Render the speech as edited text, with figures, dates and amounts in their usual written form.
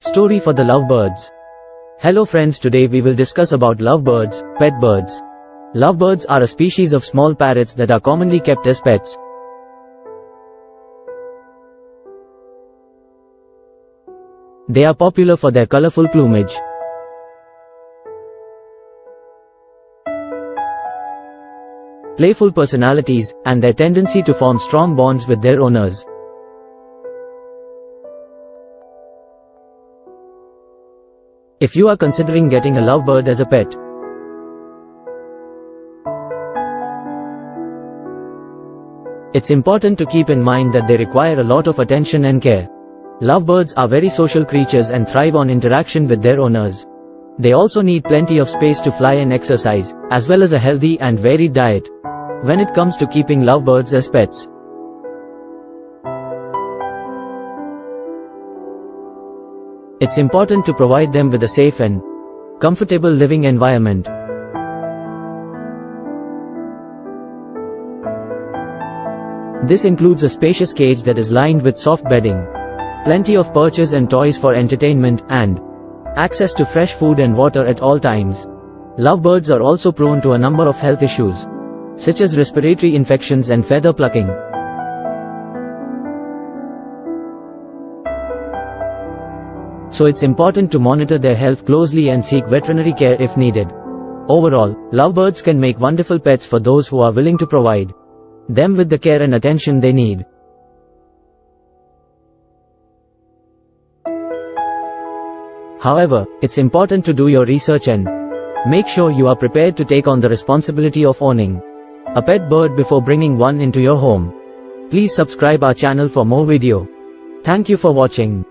Story for the lovebirds. Hello friends, today we will discuss about lovebirds, pet birds. Lovebirds are a species of small parrots that are commonly kept as pets. They are popular for their colorful plumage. Playful personalities, and their tendency to form strong bonds with their owners. If you are considering getting a lovebird as a pet, it's important to keep in mind that they require a lot of attention and care. Lovebirds are very social creatures and thrive on interaction with their owners. They also need plenty of space to fly and exercise, as well as a healthy and varied diet. When it comes to keeping lovebirds as pets, it's important to provide them with a safe and comfortable living environment. This includes a spacious cage that is lined with soft bedding, plenty of perches and toys for entertainment, and access to fresh food and water at all times. Lovebirds are also prone to a number of health issues, such as respiratory infections and feather plucking. So it's important to monitor their health closely and seek veterinary care if needed. Overall, lovebirds can make wonderful pets for those who are willing to provide them with the care and attention they need. However, it's important to do your research and make sure you are prepared to take on the responsibility of owning a pet bird before bringing one into your home. Please subscribe our channel for more video. Thank you for watching.